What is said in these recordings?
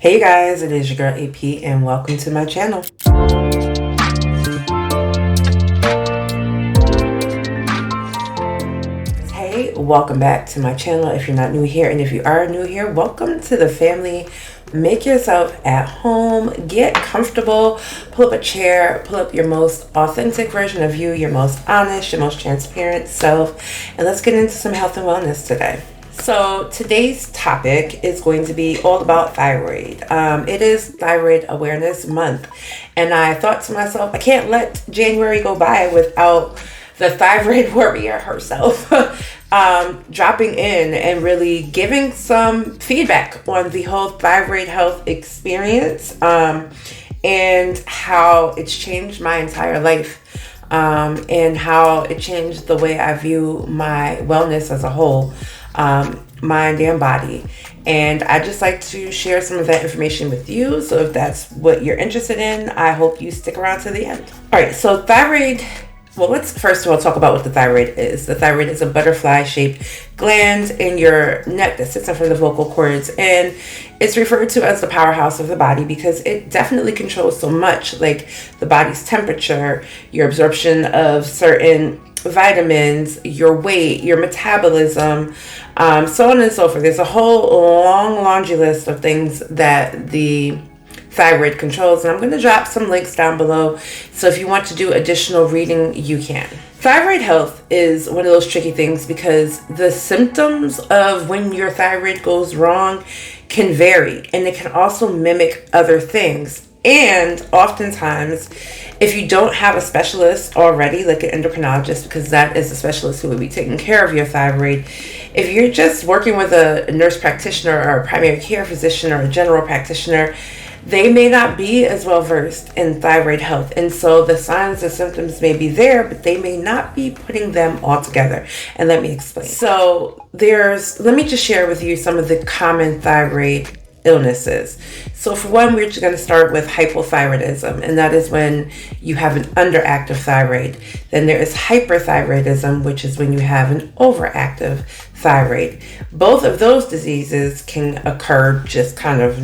Hey guys, it is your girl AP and welcome to my channel. Hey, welcome back to my channel if you're not new here, and if you are new here, welcome to the family. Make yourself at home, get comfortable, pull up a chair, pull up your most authentic version of you, your most honest, your most transparent self, and let's get into some health and wellness today. So today's topic is going to be all about thyroid. It is Thyroid Awareness Month, and I thought to myself, I can't let January go by without the thyroid warrior herself dropping in and really giving some feedback on the whole thyroid health experience and how it's changed my entire life. And how it changed the way I view my wellness as a whole, mind and body. And I just like to share some of that information with you. So if that's what you're interested in, I hope you stick around to the end. All right, so thyroid. Well, let's first of all talk about what the thyroid is. The thyroid is a butterfly-shaped gland in your neck that sits in front of the vocal cords, and it's referred to as the powerhouse of the body because it definitely controls so much, like the body's temperature, your absorption of certain vitamins, your weight, your metabolism, so on and so forth. There's a whole long laundry list of things that the thyroid controls, and I'm going to drop some links down below, so if you want to do additional reading, you can. Thyroid health is one of those tricky things because the symptoms of when your thyroid goes wrong can vary, and it can also mimic other things. And oftentimes, if you don't have a specialist already, like an endocrinologist, because that is the specialist who will be taking care of your thyroid, if you're just working with a nurse practitioner or a primary care physician or a general practitioner, they may not be as well versed in thyroid health. And so the signs and symptoms may be there, but they may not be putting them all together. And let me explain. So let me just share with you some of the common thyroid illnesses. So for one, we're just going to start with hypothyroidism, and that is when you have an underactive thyroid. Then there is hyperthyroidism, which is when you have an overactive thyroid. Both of those diseases can occur just kind of,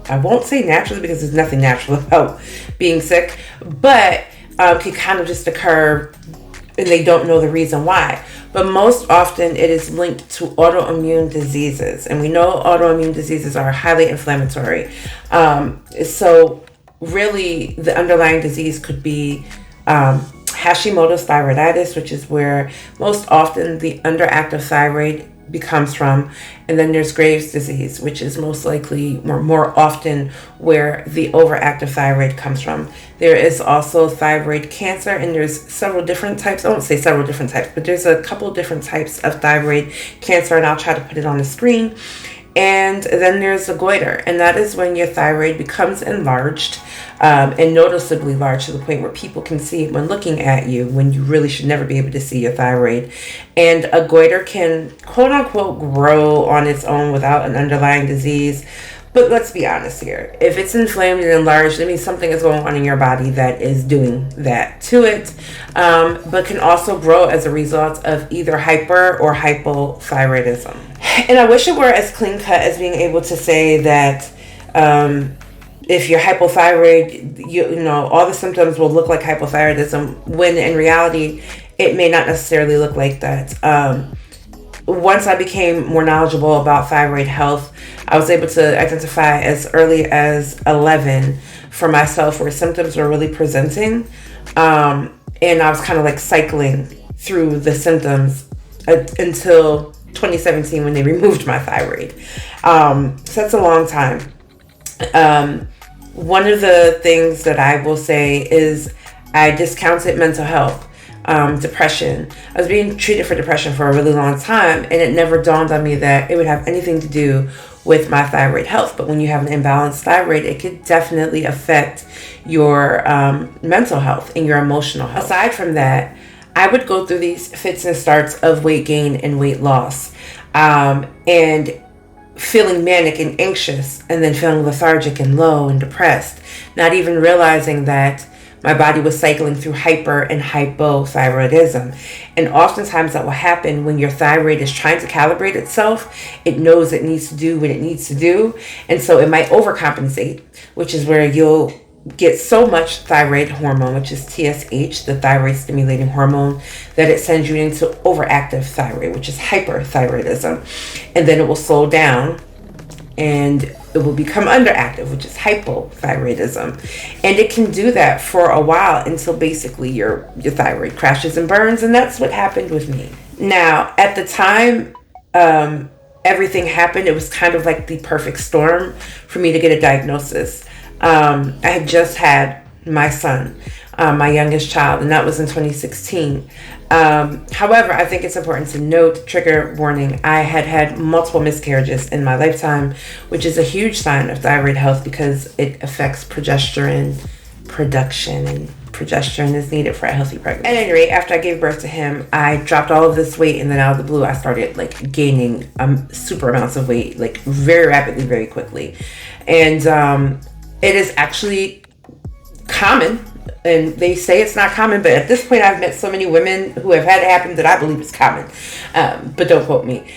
I won't say naturally because there's nothing natural about being sick, but can kind of just occur and they don't know the reason why. But most often it is linked to autoimmune diseases. And we know autoimmune diseases are highly inflammatory. So really the underlying disease could be Hashimoto's thyroiditis, which is where most often the underactive thyroid becomes from. And then there's Graves' disease, which is most likely more often where the overactive thyroid comes from. There is also thyroid cancer, and there's several different types. I won't say several different types, but there's a couple different types of thyroid cancer, and I'll try to put it on the screen. And then there's the goiter, and that is when your thyroid becomes enlarged and noticeably large to the point where people can see it when looking at you, when you really should never be able to see your thyroid. And a goiter can, quote unquote, grow on its own without an underlying disease. But let's be honest here. If it's inflamed and enlarged, it means something is going on in your body that is doing that to it, but can also grow as a result of either hyper or hypothyroidism. And I wish it were as clean cut as being able to say that if you're hypothyroid, you know, all the symptoms will look like hypothyroidism, when in reality, it may not necessarily look like that. Once I became more knowledgeable about thyroid health, I was able to identify as early as 11 for myself where symptoms were really presenting. And I was kind of like cycling through the symptoms until 2017 when they removed my thyroid. So that's a long time. One of the things that I will say is I discounted mental health. Depression. I was being treated for depression for a really long time, and it never dawned on me that it would have anything to do with my thyroid health. But when you have an imbalanced thyroid, it could definitely affect your mental health and your emotional health. Aside from that, I would go through these fits and starts of weight gain and weight loss, and feeling manic and anxious, and then feeling lethargic and low and depressed, not even realizing that my body was cycling through hyper and hypothyroidism. And oftentimes that will happen when your thyroid is trying to calibrate itself. It knows it needs to do what it needs to do. And so it might overcompensate, which is where you'll get so much thyroid hormone, which is TSH, the thyroid stimulating hormone, that it sends you into overactive thyroid, which is hyperthyroidism. And then it will slow down and it will become underactive, which is hypothyroidism. And it can do that for a while until basically your thyroid crashes and burns. And that's what happened with me. Now, at the time everything happened, it was kind of like the perfect storm for me to get a diagnosis. I had just had my son, my youngest child, and that was in 2016. However, I think it's important to note, trigger warning, I had had multiple miscarriages in my lifetime, which is a huge sign of thyroid health because it affects progesterone production, and progesterone is needed for a healthy pregnancy. At any rate, after I gave birth to him, I dropped all of this weight, and then out of the blue, I started like gaining super amounts of weight, like very rapidly, very quickly. And it is actually common, and they say it's not common, but at this point I've met so many women who have had it happen that I believe it's common, but don't quote me.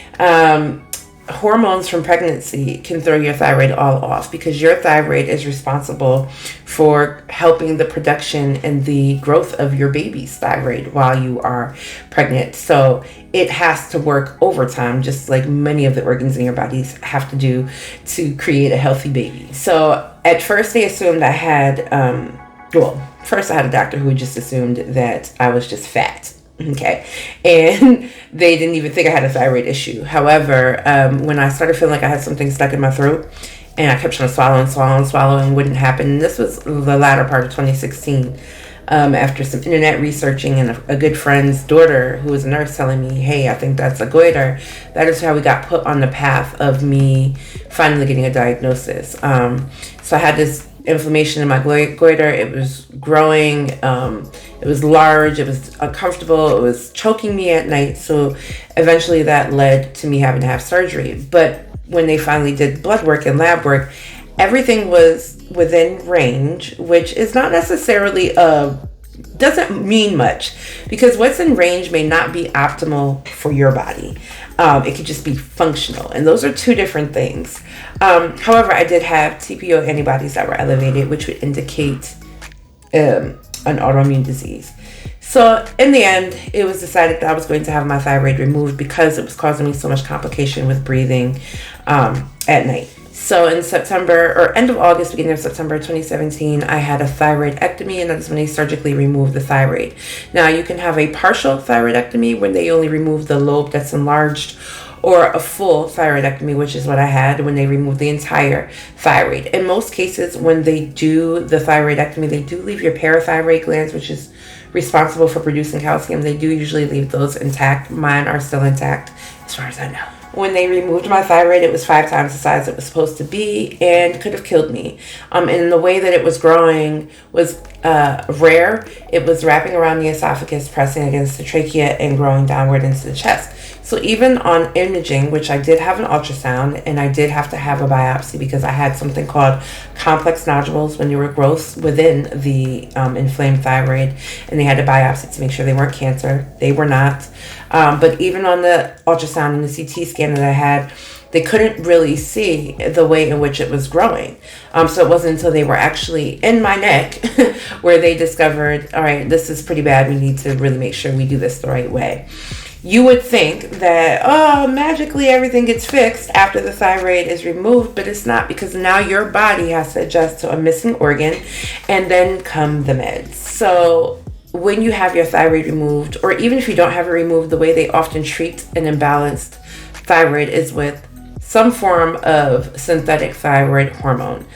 Hormones from pregnancy can throw your thyroid all off because your thyroid is responsible for helping the production and the growth of your baby's thyroid while you are pregnant. So it has to work overtime, just like many of the organs in your bodies have to do to create a healthy baby. So at first they assumed I had, first I had a doctor who just assumed that I was just fat. Okay. And they didn't even think I had a thyroid issue. However, when I started feeling like I had something stuck in my throat and I kept trying to swallow and wouldn't happen. And this was the latter part of 2016. After some internet researching and a good friend's daughter who was a nurse telling me, hey, I think that's a goiter. That is how we got put on the path of me finally getting a diagnosis. So I had this inflammation in my goiter. It was growing. It was large. It was uncomfortable. It was choking me at night. So eventually that led to me having to have surgery. But when they finally did blood work and lab work, everything was within range, which is not necessarily doesn't mean much, because what's in range may not be optimal for your body. It could just be functional, and those are two different things. However, I did have TPO antibodies that were elevated, which would indicate an autoimmune disease. So in the end, it was decided that I was going to have my thyroid removed because it was causing me so much complication with breathing at night. So in September, or end of August, beginning of September 2017, I had a thyroidectomy, and that's when they surgically removed the thyroid. Now, you can have a partial thyroidectomy when they only remove the lobe that's enlarged, or a full thyroidectomy, which is what I had, when they remove the entire thyroid. In most cases, when they do the thyroidectomy, they do leave your parathyroid glands, which is responsible for producing calcium. They do usually leave those intact. Mine are still intact, as far as I know. When they removed my thyroid, it was 5 times the size it was supposed to be and could have killed me. And the way that it was growing was rare. It was wrapping around the esophagus, pressing against the trachea, and growing downward into the chest. So even on imaging, which I did have an ultrasound, and I did have to have a biopsy because I had something called complex nodules when there were growths within the inflamed thyroid, and they had a biopsy to make sure they weren't cancer. They were not. But even on the ultrasound and the CT scan that I had, they couldn't really see the way in which it was growing. So it wasn't until they were actually in my neck where they discovered, all right, this is pretty bad. We need to really make sure we do this the right way. You would think that, magically everything gets fixed after the thyroid is removed, but it's not, because now your body has to adjust to a missing organ, and then come the meds. So when you have your thyroid removed, or even if you don't have it removed, the way they often treat an imbalanced thyroid is with some form of synthetic thyroid hormone.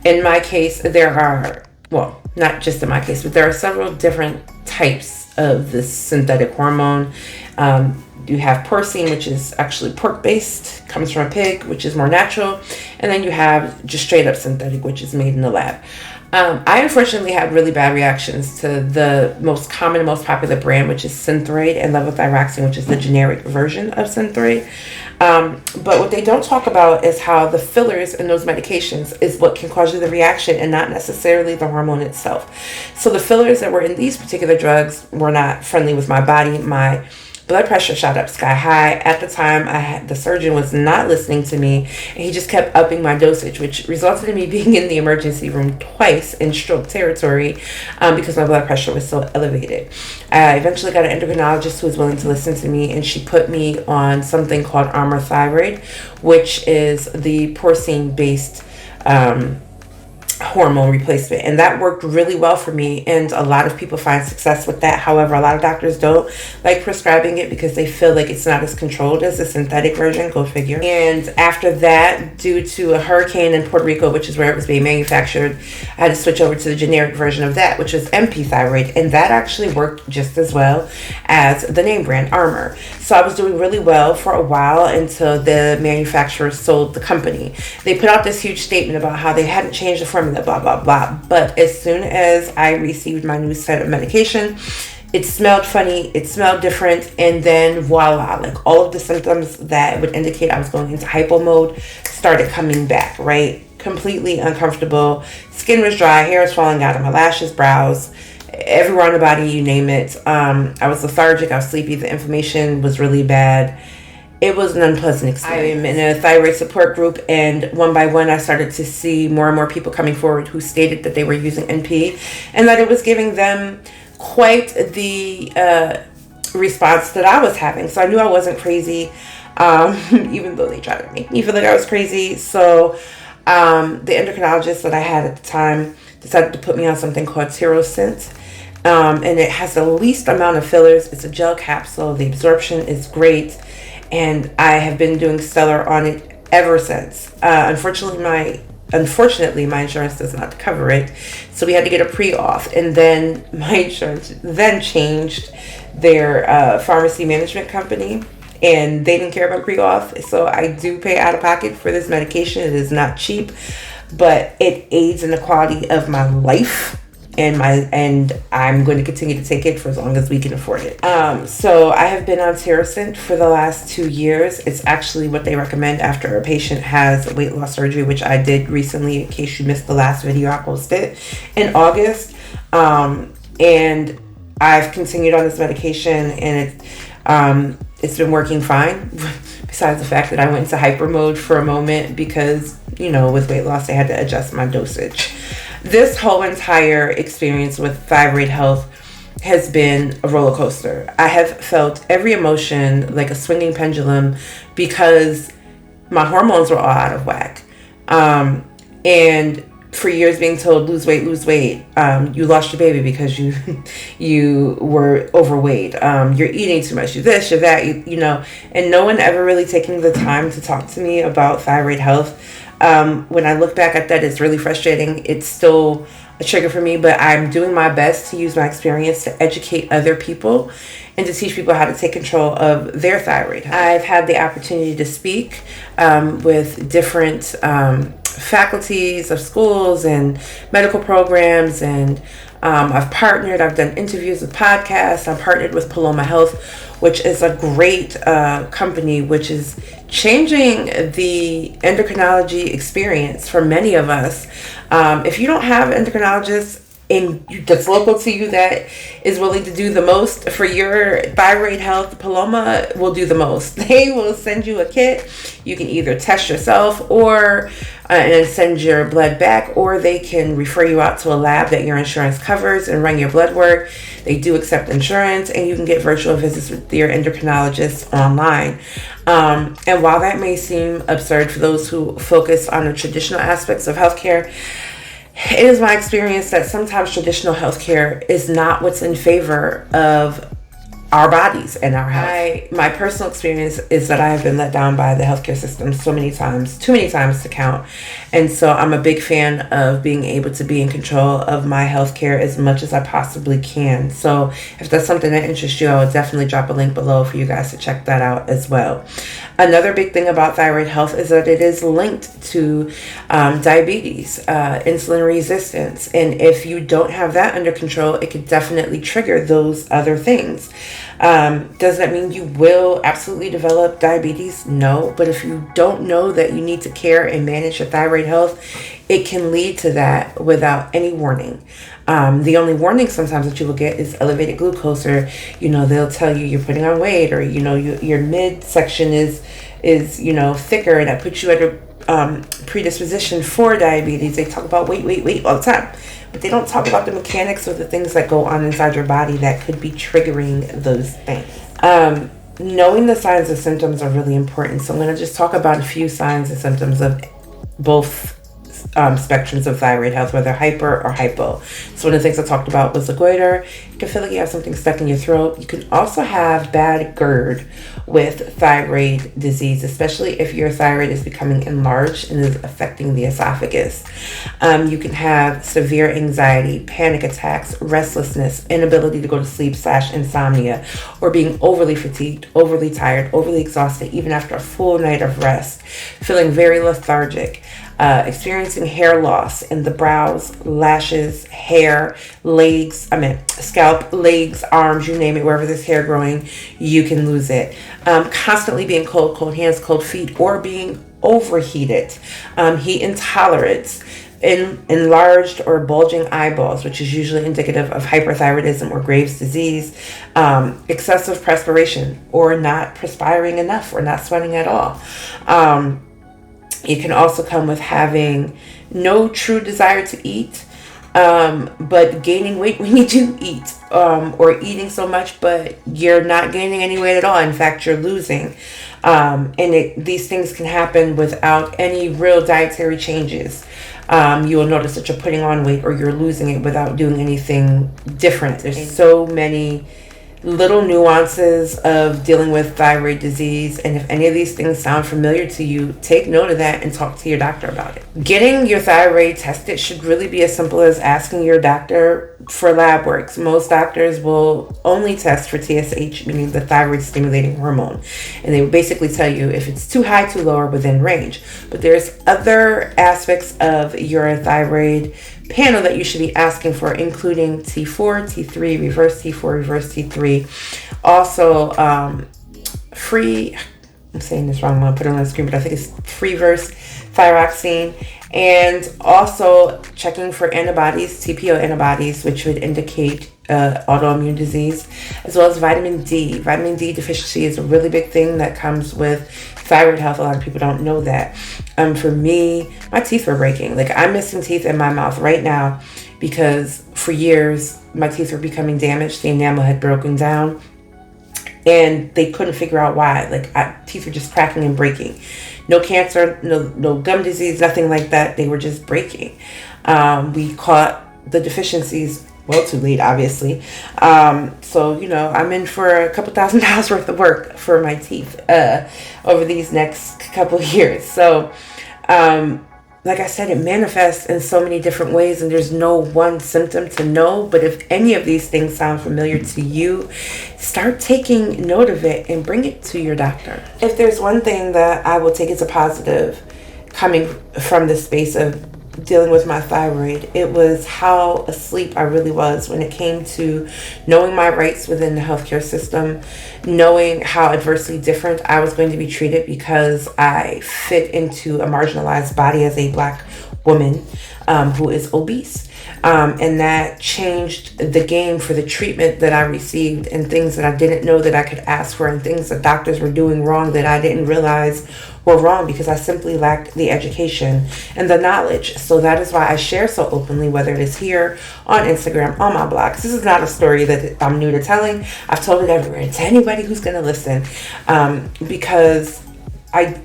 In my case, there are, well, not just in my case, but there are several different types of this synthetic hormone. You have porcine, which is actually pork-based, comes from a pig, which is more natural. And then you have just straight up synthetic, which is made in the lab. I unfortunately had really bad reactions to the most common and most popular brand, which is Synthroid, and levothyroxine, which is the generic version of Synthroid. But what they don't talk about is how the fillers in those medications is what can cause you the reaction and not necessarily the hormone itself. So the fillers that were in these particular drugs were not friendly with my body. My blood pressure shot up sky high. At the time, the surgeon was not listening to me, and he just kept upping my dosage, which resulted in me being in the emergency room twice in stroke territory because my blood pressure was so elevated. I eventually got an endocrinologist who was willing to listen to me, and she put me on something called Armour Thyroid, which is the porcine-based hormone replacement, and that worked really well for me, and a lot of people find success with that. However, a lot of doctors don't like prescribing it because they feel like it's not as controlled as the synthetic version, go figure. And after that, due to a hurricane in Puerto Rico, which is where it was being manufactured, I had to switch over to the generic version of that, which was MP Thyroid, and that actually worked just as well as the name brand Armour. So I was doing really well for a while until the manufacturer sold the company. They put out this huge statement about how they hadn't changed the formula, blah blah blah, but as soon as I received my new set of medication, it smelled funny, it smelled different, and then voila, like all of the symptoms that would indicate I was going into hypo mode started coming back, right? Completely uncomfortable, skin was dry, hair was falling out of my lashes, brows, everywhere on the body, you name it. I was lethargic, I was sleepy, the inflammation was really bad. It was an unpleasant experience. I'm in a thyroid support group, and one by one I started to see more and more people coming forward who stated that they were using NP and that it was giving them quite the response that I was having. So I knew I wasn't crazy, even though they tried to make me feel like I was crazy. So the endocrinologist that I had at the time decided to put me on something called Synthroid. And it has the least amount of fillers. It's a gel capsule. The absorption is great. And I have been doing stellar on it ever since. Unfortunately, my insurance does not cover it, so we had to get a pre-auth, and then my insurance then changed their pharmacy management company, and they didn't care about pre-auth, so I do pay out of pocket for this medication. It is not cheap, but it aids in the quality of my life. And I'm going to continue to take it for as long as we can afford it. So I have been on Thyroid for the last 2 years. It's actually what they recommend after a patient has weight loss surgery, which I did recently. In case you missed the last video, I posted in August. And I've continued on this medication, and it's been working fine. Besides the fact that I went into hyper mode for a moment because, with weight loss, I had to adjust my dosage. This whole entire experience with thyroid health has been a roller coaster. I have felt every emotion like a swinging pendulum because my hormones were all out of whack. And for years being told, lose weight, you lost your baby because you were overweight, you're eating too much, you're this, you're that, and no one ever really taking the time to talk to me about thyroid health. When I look back at that, it's really frustrating. It's still a trigger for me, but I'm doing my best to use my experience to educate other people and to teach people how to take control of their thyroid health. I've had the opportunity to speak with different faculties of schools and medical programs, and I've done interviews with podcasts. I've partnered with Paloma Health, which is a great company which is changing the endocrinology experience for many of us. If you don't have endocrinologists that's local to you that is willing to do the most for your thyroid health, Paloma will do the most. They will send you a kit. You can either test yourself or and send your blood back, or they can refer you out to a lab that your insurance covers and run your blood work. They do accept insurance, and you can get virtual visits with your endocrinologist online. And while that may seem absurd for those who focus on the traditional aspects of healthcare, it is my experience that sometimes traditional healthcare is not what's in favor of our bodies and our health. My personal experience is that I have been let down by the healthcare system so many times, too many times to count. And so I'm a big fan of being able to be in control of my healthcare as much as I possibly can. So if that's something that interests you, I would definitely drop a link below for you guys to check that out as well. Another big thing about thyroid health is that it is linked to diabetes, insulin resistance. And if you don't have that under control, it could definitely trigger those other things. Does that mean you will absolutely develop diabetes? No. But if you don't know that you need to care and manage your thyroid health, it can lead to that without any warning. The only warning sometimes that you will get is elevated glucose, or, they'll tell you you're putting on weight, or, your midsection is thicker, and that puts you at a predisposition for diabetes. They talk about weight all the time, but they don't talk about the mechanics of the things that go on inside your body that could be triggering those things. Knowing the signs and symptoms are really important. So I'm going to just talk about a few signs and symptoms of both spectrums of thyroid health, whether hyper or hypo. So one of the things I talked about was the goiter. You can feel like you have something stuck in your throat. You can also have bad GERD with thyroid disease, especially if your thyroid is becoming enlarged and is affecting the esophagus. You can have severe anxiety, panic attacks, restlessness, inability to go to sleep / insomnia, or being overly fatigued, overly tired, overly exhausted, even after a full night of rest, feeling very lethargic. Experiencing hair loss in the brows, lashes, hair, scalp, legs, arms, you name it, wherever there's hair growing, you can lose it. Constantly being cold hands, cold feet, or being overheated. Heat intolerance. Enlarged or bulging eyeballs, which is usually indicative of hyperthyroidism or Graves' disease. Excessive perspiration, or not perspiring enough, or not sweating at all. It can also come with having no true desire to eat, but gaining weight when you do eat, or eating so much, but you're not gaining any weight at all. In fact, you're losing. These things can happen without any real dietary changes. You will notice that you're putting on weight or you're losing it without doing anything different. There's so many little nuances of dealing with thyroid disease, and if any of these things sound familiar to you, take note of that and talk to your doctor about it. Getting your thyroid tested should really be as simple as asking your doctor for lab works. Most doctors will only test for TSH, meaning the thyroid stimulating hormone, and they will basically tell you if it's too high, too low, or within range. But there's other aspects of your thyroid panel that you should be asking for, including T4, T3, reverse T4, reverse T3. Also, I'm saying this wrong, I'm going to put it on the screen, but I think it's reverse thyroxine. And also checking for antibodies, TPO antibodies, which would indicate autoimmune disease, as well as vitamin D. Vitamin D deficiency is a really big thing that comes with thyroid health. A lot of people don't know that. For me, my teeth were breaking. Like, I'm missing teeth in my mouth right now because for years my teeth were becoming damaged. The enamel had broken down and they couldn't figure out why. Teeth were just cracking and breaking. No cancer, no gum disease, nothing like that. They were just breaking. We caught the deficiencies well too late, obviously. So, I'm in for a couple $1,000s worth of work for my teeth over these next couple years. So, like I said, it manifests in so many different ways, and there's no one symptom to know. But if any of these things sound familiar to you, start taking note of it and bring it to your doctor. If there's one thing that I will take as a positive coming from the space of dealing with my thyroid, it was how asleep I really was when it came to knowing my rights within the healthcare system, knowing how adversely different I was going to be treated because I fit into a marginalized body as a Black woman who is obese. And that changed the game for the treatment that I received, and things that I didn't know that I could ask for, and things that doctors were doing wrong that I didn't realize were wrong because I simply lacked the education and the knowledge. So that is why I share so openly, whether it is here on Instagram, on my blogs. This is not a story that I'm new to telling. I've told it everywhere, and to anybody who's going to listen, because I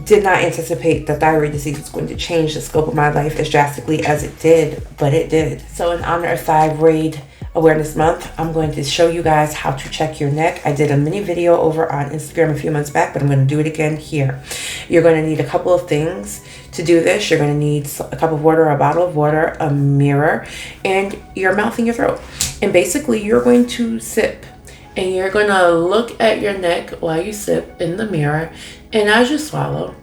did not anticipate that thyroid disease was going to change the scope of my life as drastically as it did, but it did. So in honor of Thyroid Awareness Month, I'm going to show you guys how to check your neck. I did a mini video over on Instagram a few months back, but I'm going to do it again here. You're going to need a couple of things to do this. You're going to need a cup of water, a bottle of water, a mirror, and your mouth and your throat. And basically, you're going to sip, and you're going to look at your neck while you sip in the mirror. And as you swallow,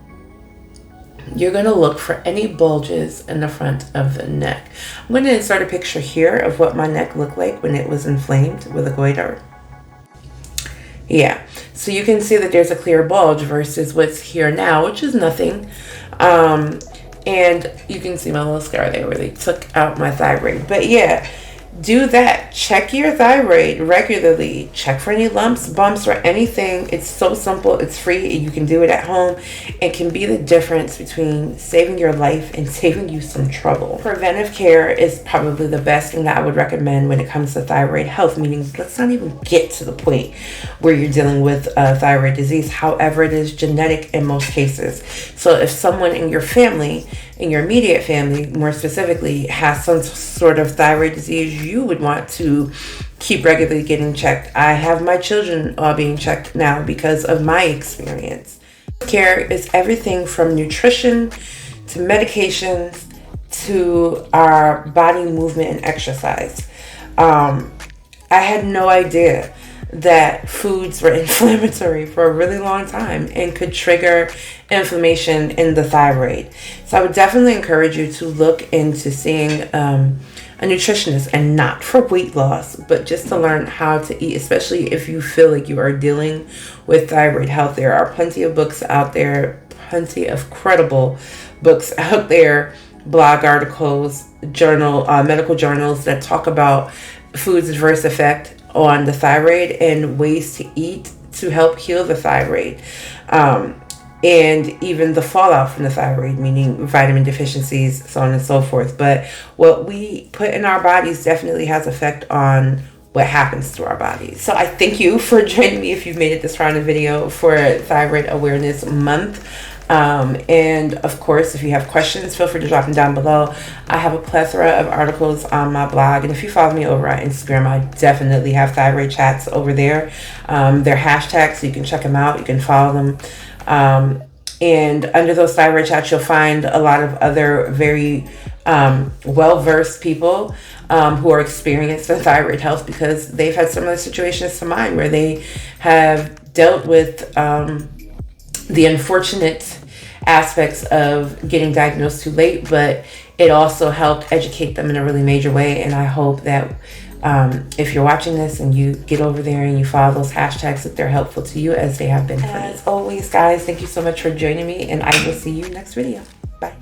you're going to look for any bulges in the front of the neck. I'm going to insert a picture here of what my neck looked like when it was inflamed with a goiter. Yeah, so you can see that there's a clear bulge versus what's here now, which is nothing. And you can see my little scar there where they took out my thyroid. But yeah, do that. Check your thyroid regularly. Check for any lumps, bumps, or anything. It's so simple. It's free. You can do it at home. It can be the difference between saving your life and saving you some trouble. Preventive care is probably the best thing that I would recommend when it comes to thyroid health, meaning let's not even get to the point where you're dealing with thyroid disease. However, it is genetic in most cases. So if someone in your family, in your immediate family more specifically, has some sort of thyroid disease, you would want to keep regularly getting checked. I have my children all being checked now because of my experience. Care is everything from nutrition to medications to our body movement and exercise. I had no idea that foods were inflammatory for a really long time and could trigger inflammation in the thyroid. So I would definitely encourage you to look into seeing a nutritionist, and not for weight loss, but just to learn how to eat, especially if you feel like you are dealing with thyroid health. There are plenty of books out there, plenty of credible books out there, blog articles, medical journals that talk about food's adverse effect on the thyroid and ways to eat to help heal the thyroid, and even the fallout from the thyroid, meaning vitamin deficiencies, so on and so forth. But what we put in our bodies definitely has effect on what happens to our bodies. So I thank you for joining me if you've made it this far in the video for Thyroid Awareness Month. And of course, if you have questions, feel free to drop them down below. I have a plethora of articles on my blog, and if you follow me over on Instagram, I definitely have thyroid chats over there. They're hashtags, so you can check them out. You can follow them. And under those thyroid chats, you'll find a lot of other very well-versed people who are experienced in thyroid health, because they've had similar situations to mine where they have dealt with the unfortunate aspects of getting diagnosed too late, but it also helped educate them in a really major way. And I hope that if you're watching this and you get over there and you follow those hashtags, that they're helpful to you as they have been for me. As always, guys, thank you so much for joining me, and I will see you next video. Bye.